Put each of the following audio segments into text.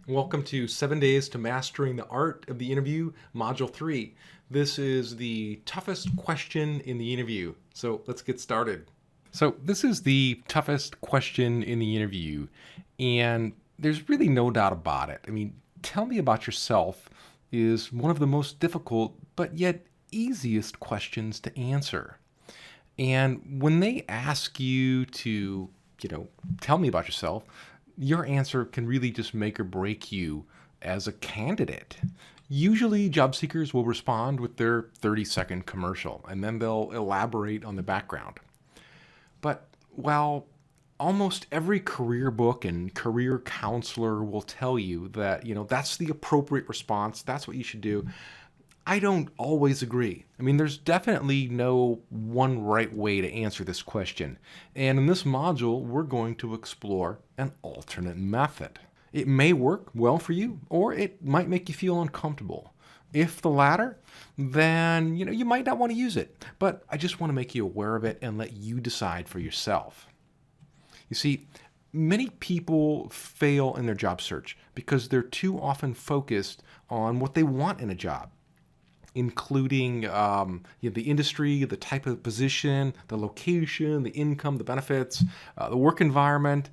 Welcome to 7 Days to Mastering the Art of the Interview, Module 3. This is the toughest question in the interview. So let's get started. So this is the toughest question in the interview, and there's really no doubt about it. Tell me about yourself is one of the most difficult, but yet easiest questions to answer. And when they ask you to, tell me about yourself, your answer can really just make or break you as a candidate. Usually, job seekers will respond with their 30-second commercial, and then they'll elaborate on the background. But while almost every career book and career counselor will tell you that, that's the appropriate response, that's what you should do, I don't always agree. There's definitely no one right way to answer this question. And in this module, we're going to explore an alternate method. It may work well for you, or it might make you feel uncomfortable. If the latter, then you might not want to use it. But I just want to make you aware of it and let you decide for yourself. You see, many people fail in their job search because they're too often focused on what they want in a job, including the industry, the type of position, the location, the income, the benefits, the work environment.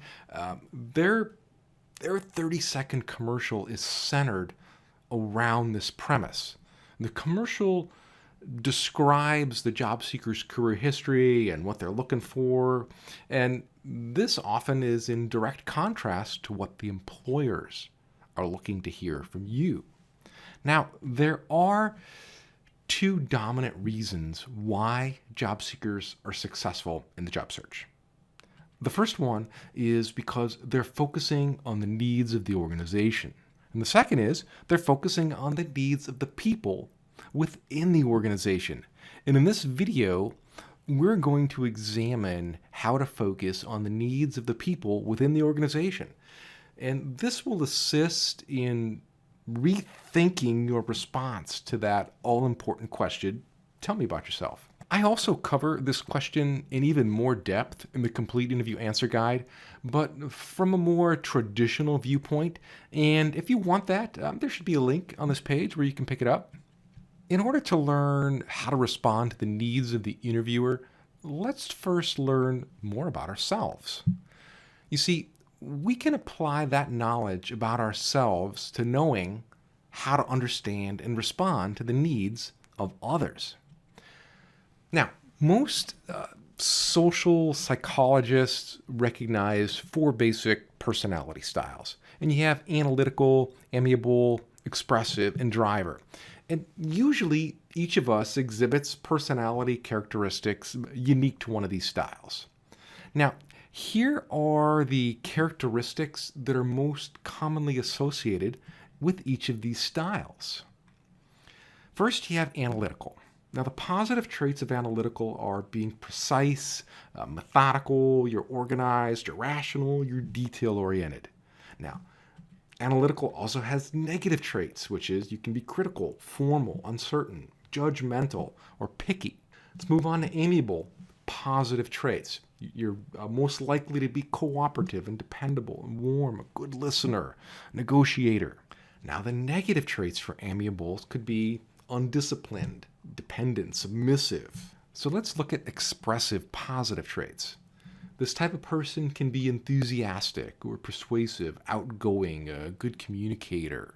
Their 30-second commercial is centered around this premise. The commercial describes the job seeker's career history and what they're looking for, and this often is in direct contrast to what the employers are looking to hear from you. Now, there are two dominant reasons why job seekers are successful in the job search. The first one is because they're focusing on the needs of the organization. And the second is they're focusing on the needs of the people within the organization. And in this video, we're going to examine how to focus on the needs of the people within the organization. And this will assist in rethinking your response to that all-important question, tell me about yourself. I also cover this question in even more depth in the Complete Interview Answer Guide, but from a more traditional viewpoint. And if you want that, there should be a link on this page where you can pick it up. In order to learn how to respond to the needs of the interviewer, let's first learn more about ourselves. You see, we can apply that knowledge about ourselves to knowing how to understand and respond to the needs of others. Now, most social psychologists recognize four basic personality styles. And you have analytical, amiable, expressive, and driver. And usually, each of us exhibits personality characteristics unique to one of these styles. Now, here are the characteristics that are most commonly associated with each of these styles. First, you have analytical. Now, the positive traits of analytical are being precise, methodical, you're organized, you're rational, you're detail-oriented. Now, analytical also has negative traits, which is you can be critical, formal, uncertain, judgmental, or picky. Let's move on to amiable. Positive traits. You're most likely to be cooperative and dependable and warm, a good listener, negotiator. Now, the negative traits for amiables could be undisciplined, dependent, submissive. So let's look at expressive positive traits. This type of person can be enthusiastic or persuasive, outgoing, a good communicator.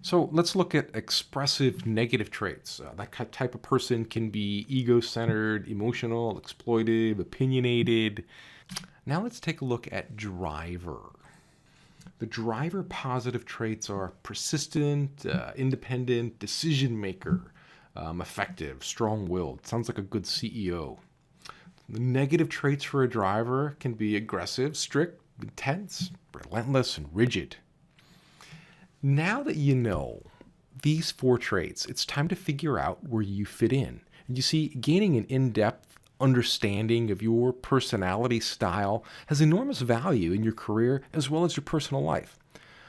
So let's look at expressive negative traits. That type of person can be ego-centered, emotional, exploitive, opinionated. Now let's take a look at driver. The driver positive traits are persistent, independent, decision maker, effective, strong-willed. Sounds like a good CEO. The negative traits for a driver can be aggressive, strict, intense, relentless, and rigid. Now that you know these four traits, it's time to figure out where you fit in. And you see, gaining an in-depth understanding of your personality style has enormous value in your career as well as your personal life.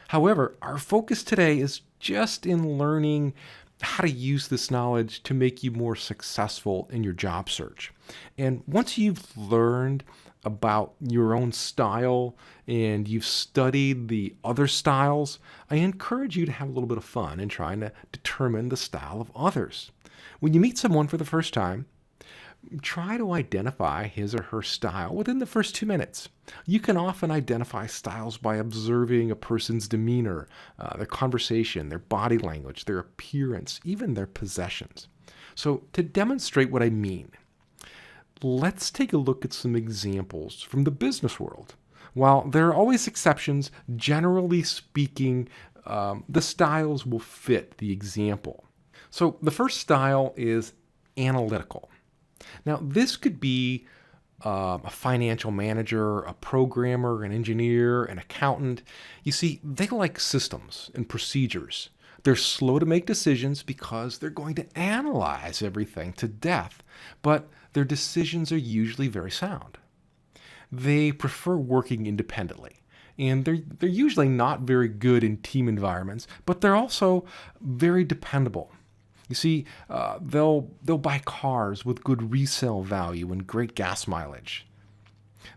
However, our focus today is just in learning how to use this knowledge to make you more successful in your job search. And once you've learned about your own style and you've studied the other styles, I encourage you to have a little bit of fun in trying to determine the style of others. When you meet someone for the first time, try to identify his or her style within the first 2 minutes. You can often identify styles by observing a person's demeanor, their conversation, their body language, their appearance, even their possessions. So, to demonstrate what I mean, let's take a look at some examples from the business world. While there are always exceptions, generally speaking, the styles will fit the example. So, the first style is analytical. Now, this could be a financial manager, a programmer, an engineer, an accountant. You see, they like systems and procedures. They're slow to make decisions because they're going to analyze everything to death, but their decisions are usually very sound. They prefer working independently, and they're usually not very good in team environments, but they're also very dependable. You see, they'll buy cars with good resale value and great gas mileage.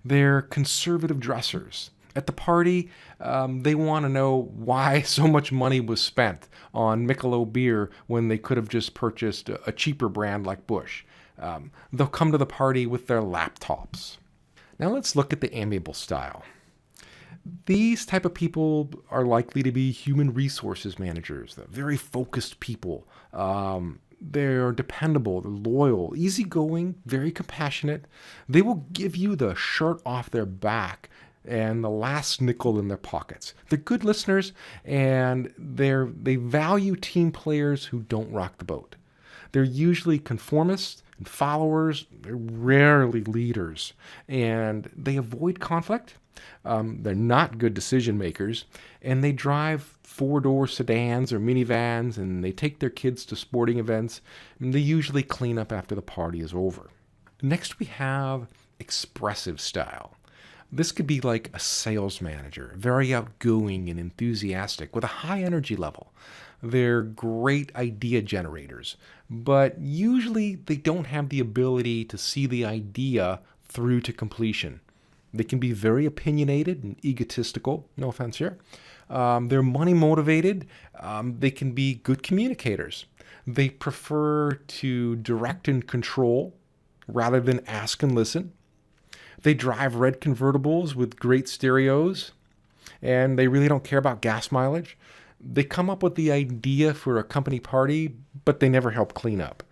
They're conservative dressers. At the party, they want to know why so much money was spent on Michelob beer when they could have just purchased a cheaper brand like Busch. They'll come to the party with their laptops. Now let's look at the amiable style. These type of people are likely to be human resources managers. They're very focused people. They're dependable, they're loyal, easygoing, very compassionate. They will give you the shirt off their back and the last nickel in their pockets. They're good listeners, and they value team players who don't rock the boat. They're usually conformists and followers. They're rarely leaders, and they avoid conflict. They're not good decision makers, and they drive four-door sedans or minivans, and they take their kids to sporting events, and they usually clean up after the party is over. Next, we have expressive style. This could be like a sales manager, very outgoing and enthusiastic with a high energy level. They're great idea generators, but usually they don't have the ability to see the idea through to completion. They can be very opinionated and egotistical, no offense here. They're money motivated. They can be good communicators. They prefer to direct and control rather than ask and listen. They drive red convertibles with great stereos, and they really don't care about gas mileage. They come up with the idea for a company party, but they never help clean up.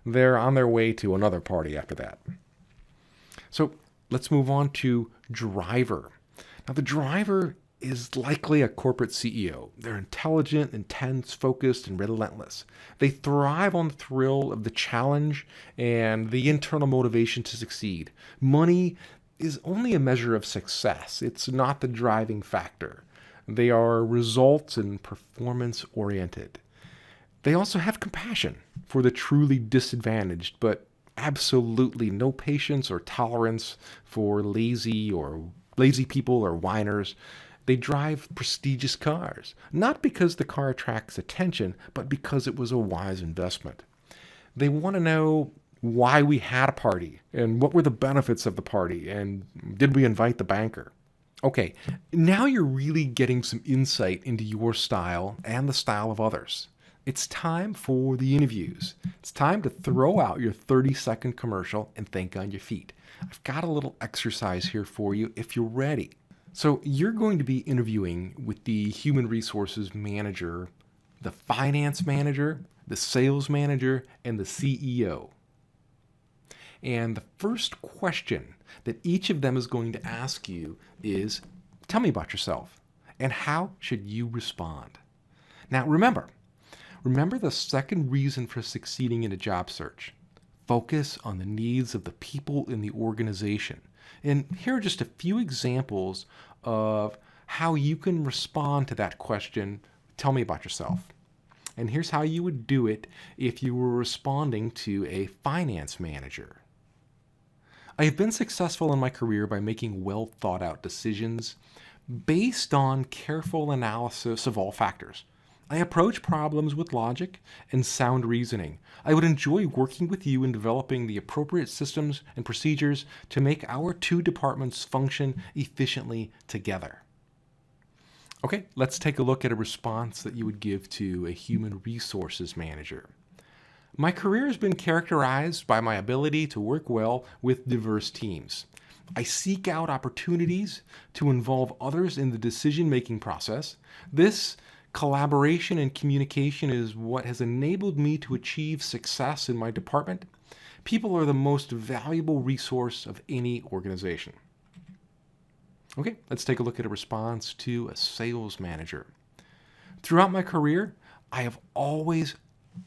They're on their way to another party after that. So let's move on to driver. Now, the driver is likely a corporate CEO. They're intelligent, intense, focused, and relentless. They thrive on the thrill of the challenge and the internal motivation to succeed. Money is only a measure of success. It's not the driving factor. They are results and performance oriented. They also have compassion for the truly disadvantaged, but absolutely no patience or tolerance for lazy people or whiners. They drive prestigious cars, not because the car attracts attention, but because it was a wise investment. They want to know why we had a party and what were the benefits of the party and did we invite the banker. Okay, now you're really getting some insight into your style and the style of others. It's time for the interviews. It's time to throw out your 30-second commercial and think on your feet. I've got a little exercise here for you if you're ready. So you're going to be interviewing with the human resources manager, the finance manager, the sales manager, and the CEO. And the first question that each of them is going to ask you is, tell me about yourself, and how should you respond? Now remember the second reason for succeeding in a job search. Focus on the needs of the people in the organization. And here are just a few examples of how you can respond to that question, tell me about yourself. And here's how you would do it if you were responding to a finance manager. I have been successful in my career by making well thought out decisions based on careful analysis of all factors. I approach problems with logic and sound reasoning. I would enjoy working with you in developing the appropriate systems and procedures to make our two departments function efficiently together. Okay, let's take a look at a response that you would give to a human resources manager. My career has been characterized by my ability to work well with diverse teams. I seek out opportunities to involve others in the decision-making process. This collaboration and communication is what has enabled me to achieve success in my department. People are the most valuable resource of any organization. Okay, let's take a look at a response to a sales manager. Throughout my career, I have always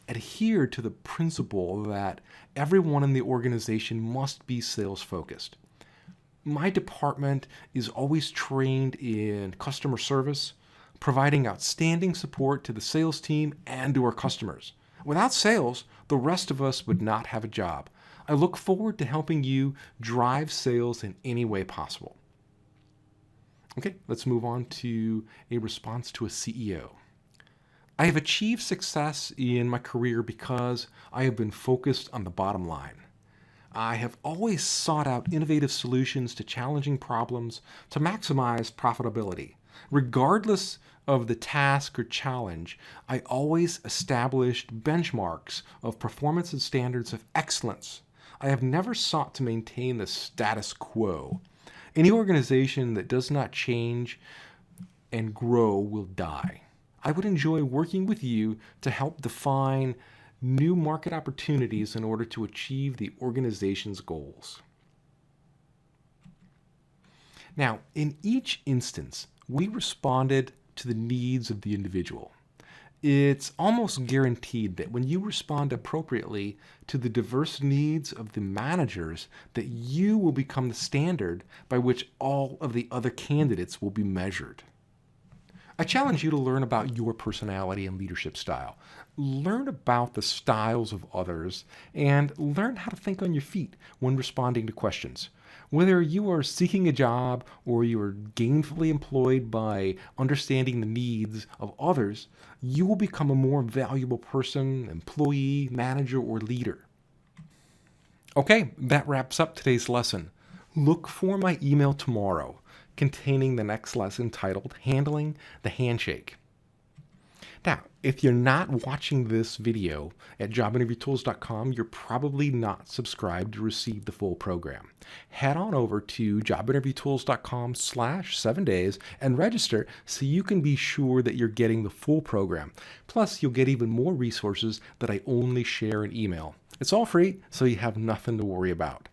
adhered to the principle that everyone in the organization must be sales focused. My department is always trained in customer service, providing outstanding support to the sales team and to our customers. Without sales, the rest of us would not have a job. I look forward to helping you drive sales in any way possible. Okay, let's move on to a response to a CEO. I have achieved success in my career because I have been focused on the bottom line. I have always sought out innovative solutions to challenging problems to maximize profitability. Regardless of the task or challenge, I always established benchmarks of performance and standards of excellence. I have never sought to maintain the status quo. Any organization that does not change and grow will die. I would enjoy working with you to help define new market opportunities in order to achieve the organization's goals. Now, in each instance, we responded to the needs of the individual. It's almost guaranteed that when you respond appropriately to the diverse needs of the managers, that you will become the standard by which all of the other candidates will be measured. I challenge you to learn about your personality and leadership style. Learn about the styles of others and learn how to think on your feet when responding to questions. Whether you are seeking a job or you are gainfully employed by understanding the needs of others, you will become a more valuable person, employee, manager, or leader. Okay, that wraps up today's lesson. Look for my email tomorrow containing the next lesson titled Handling the Handshake. Now, if you're not watching this video at jobinterviewtools.com, you're probably not subscribed to receive the full program. Head on over to jobinterviewtools.com/7days and register so you can be sure that you're getting the full program. Plus, you'll get even more resources that I only share in email. It's all free, so you have nothing to worry about.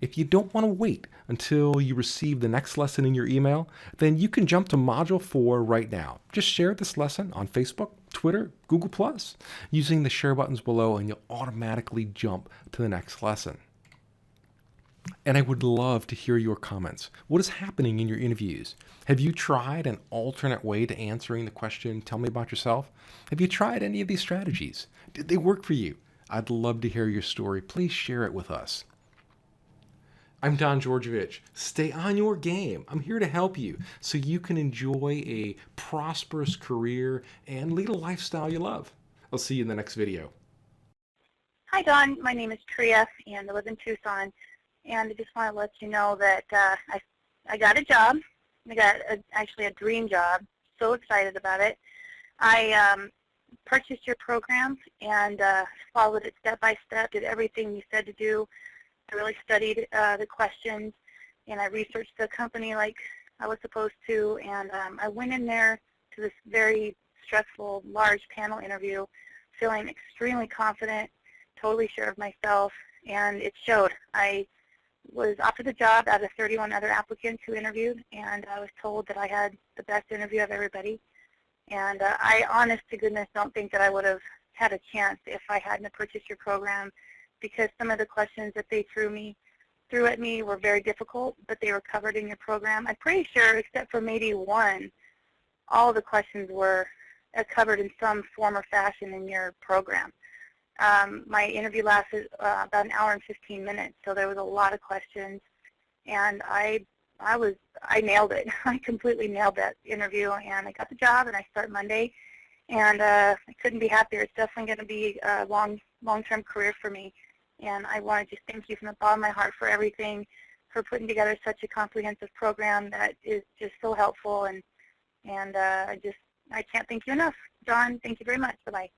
If you don't want to wait until you receive the next lesson in your email, then you can jump to Module 4 right now. Just share this lesson on Facebook, Twitter, Google+, using the share buttons below, and you'll automatically jump to the next lesson. And I would love to hear your comments. What is happening in your interviews? Have you tried an alternate way to answering the question, tell me about yourself? Have you tried any of these strategies? Did they work for you? I'd love to hear your story. Please share it with us. I'm Don Georgevich. Stay on your game. I'm here to help you so you can enjoy a prosperous career and lead a lifestyle you love. I'll see you in the next video. Hi, Don. My name is Tria, and I live in Tucson. And I just want to let you know that I got a job. I got actually a dream job. So excited about it. I purchased your program and followed it step by step, did everything you said to do. I really studied the questions, and I researched the company like I was supposed to, and I went in there to this very stressful, large panel interview feeling extremely confident, totally sure of myself, and it showed. I was offered the job out of 31 other applicants who interviewed, and I was told that I had the best interview of everybody, and I, honest to goodness, don't think that I would have had a chance if I hadn't purchased your program, because some of the questions that they threw at me were very difficult, but they were covered in your program. I'm pretty sure, except for maybe one, all the questions were covered in some form or fashion in your program. My interview lasted about an hour and 15 minutes, so there was a lot of questions, and I nailed it. I completely nailed that interview, and I got the job, and I start Monday. And I couldn't be happier. It's definitely going to be a long-term career for me. And I want to just thank you from the bottom of my heart for everything, for putting together such a comprehensive program that is just so helpful. And I can't thank you enough. John, thank you very much. Bye-bye.